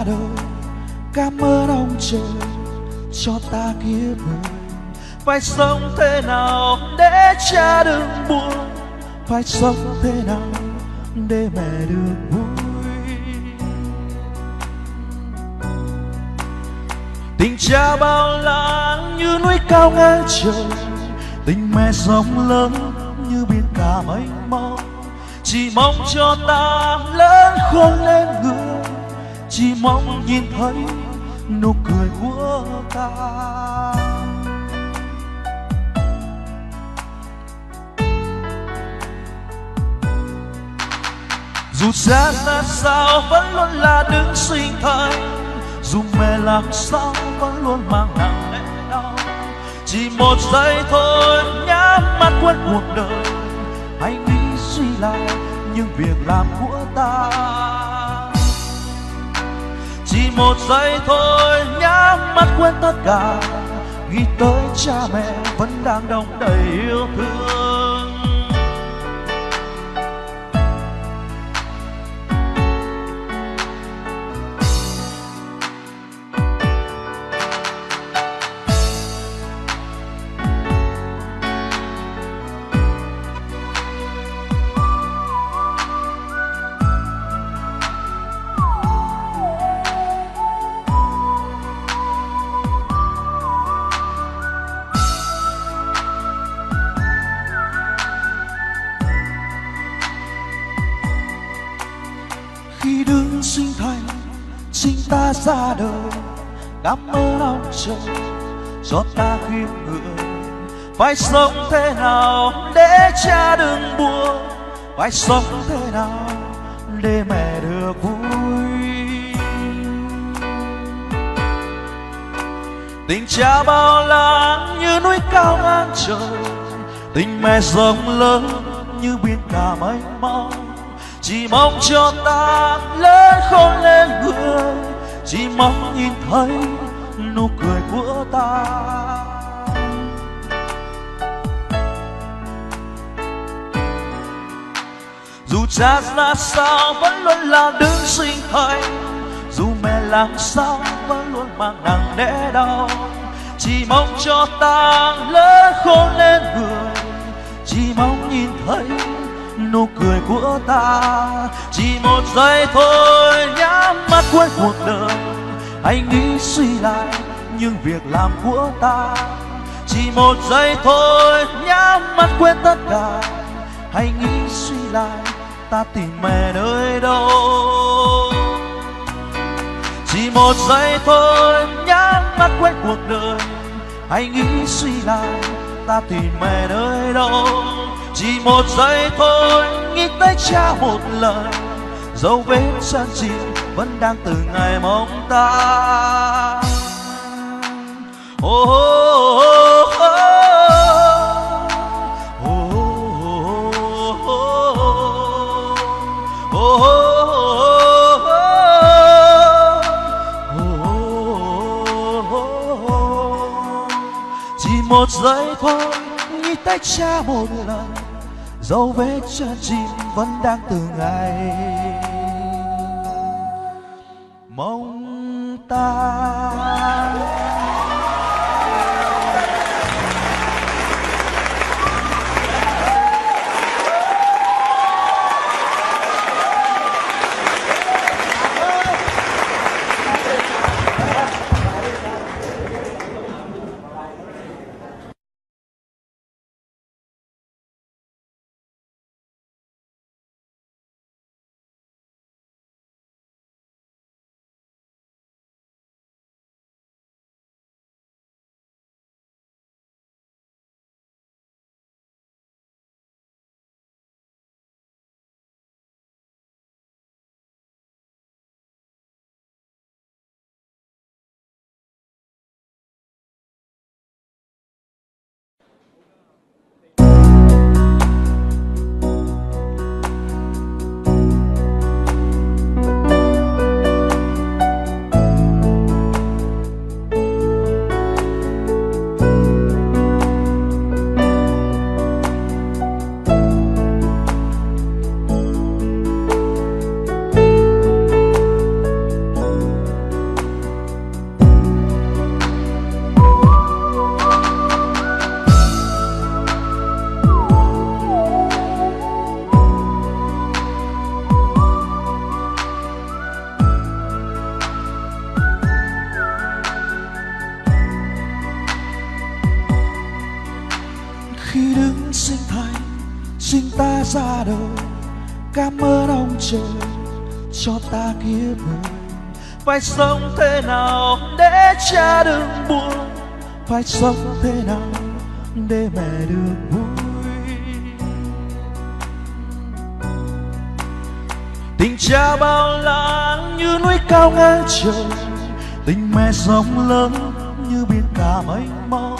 ra đời. Cảm ơn ông trời cho ta kiếp người. Phải sống thế nào để cha đừng buồn, phải sống thế nào để mẹ được vui. Tình cha bao la như núi cao ngang trời, tình mẹ rộng lớn như biển cả mênh mông. Chỉ mong cho ta lớn khôn lên người, chỉ mong nhìn thấy nụ cười của ta. Dù cha ra sao vẫn luôn là đứng sinh thành, dù mẹ làm sao vẫn luôn mang nặng nỗi đau. Chỉ một giây thôi nhắm mắt quên cuộc đời, hãy nghĩ suy lại những việc làm của ta. Chỉ một giây thôi nhắm mắt quên tất cả, nghĩ tới cha mẹ vẫn đang đong đầy yêu thương. Khi đứng sinh thành sinh ta ra đời, cảm ơn ông trời cho ta kiếp người. Phải sống thế nào để cha đừng buồn, phải sống thế nào để mẹ được vui. Tình cha bao la như núi cao ngang trời, tình mẹ rộng lớn như biển cả mênh mông. Chỉ mong cho ta lớn khôn lên người, chỉ mong nhìn thấy nụ cười của ta. Dù cha ra sao vẫn luôn là đứng sinh thành, dù mẹ làm sao vẫn luôn mang nặng nỗi đau. Chỉ mong cho ta lớn khôn lên người, chỉ mong nhìn thấy nụ cười của ta. Chỉ một giây thôi nhắm mắt quên cuộc đời, hãy nghĩ suy lại những việc làm của ta. Chỉ một giây thôi nhắm mắt quên tất cả, hãy nghĩ suy lại ta tìm mẹ nơi đâu. Chỉ một giây thôi nhắm mắt quên cuộc đời, hãy nghĩ suy lại ta tìm mẹ nơi đâu. Chỉ một giây thôi nghĩ tới cha một lần, dấu vết chân chim vẫn đang từng ngày mong ta. Oh, oh, oh, oh, oh, oh. Chỉ một giây thôi nghĩ tới cha một lần, dấu vết chân chim vẫn đang từng ngày mong ta. Khi đứng sinh thành sinh ta ra đời, cảm ơn ông trời cho ta kiếp người. Phải sống thế nào để cha đừng buồn, phải sống thế nào để mẹ được vui. Tình cha bao la như núi cao ngang trời, tình mẹ rộng lớn như biển cả mênh mông.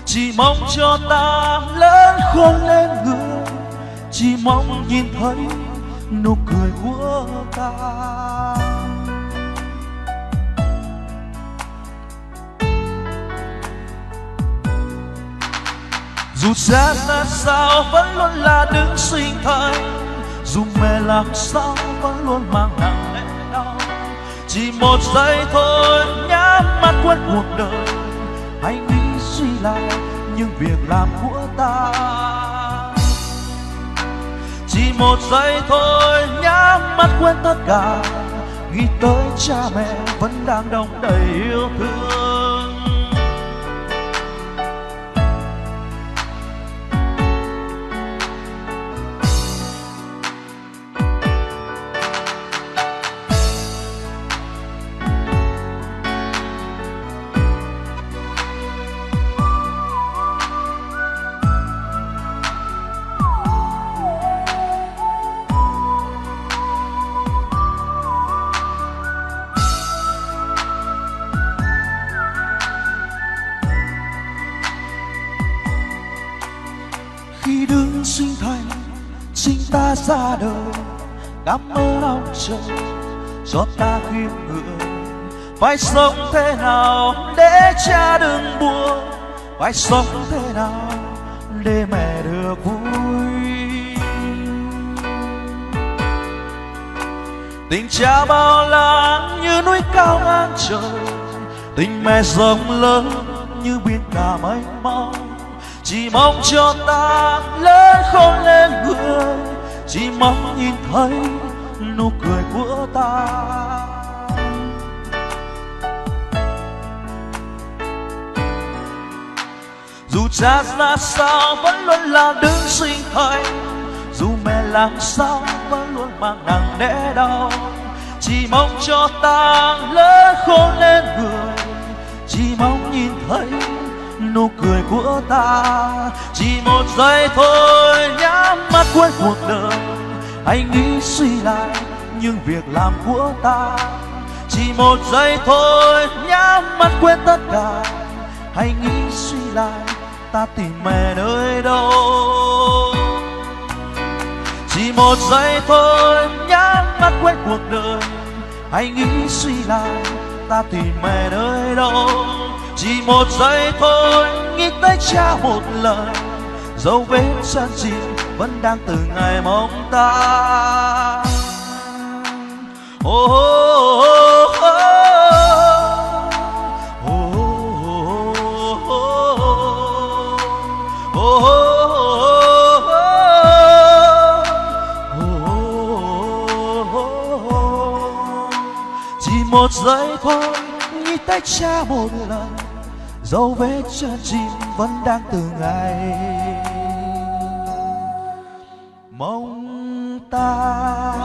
Chỉ mong cho ta lớn khôn lên người, chỉ mong nhìn thấy nụ cười của ta. Dù cha ra sao vẫn luôn là đứng sinh thành, dù mẹ làm sao vẫn luôn mang nặng nỗi đau. Chỉ một giây thôi nhắm mắt quên cuộc đời, hãy nghĩ suy lại những việc làm của ta. Chỉ một giây thôi nhắm mắt quên tất cả, nghĩ tới cha mẹ vẫn đang đong đầy yêu thương. Khi đứng sinh thành sinh ta ra đời, cảm ơn ông trời cho ta kiếp người. Phải sống thế nào để cha đừng buồn, phải sống thế nào để mẹ được vui. Tình cha bao la như núi cao ngang trời, tình mẹ rộng lớn như biển cả mênh mông. Chỉ mong cho ta lớn khôn lên người, chỉ mong nhìn thấy nụ cười của ta. Dù cha ra sao vẫn luôn là đứng sinh thành, dù mẹ làm sao vẫn luôn mang nặng đẻ đau. Chỉ mong cho ta lớn khôn lên người, chỉ mong nhìn thấy nụ cười của ta. Chỉ một giây thôi nhắm mắt quên cuộc đời, hãy nghĩ suy lại những việc làm của ta. Chỉ một giây thôi nhắm mắt quên tất cả, hãy nghĩ suy lại ta tìm mẹ nơi đâu. Chỉ một giây thôi nhắm mắt quên cuộc đời, hãy nghĩ suy lại ta tìm mẹ nơi đâu. Chỉ một giây thôi nghĩ tới cha một lời, dấu vết chân chim vẫn đang từng ngày mong ta. Oh, oh, oh, oh, oh, oh, oh. Chỉ một giây thôi nghĩ tới cha một lần, dấu vết chân chim vẫn đang từng ngày mong ta.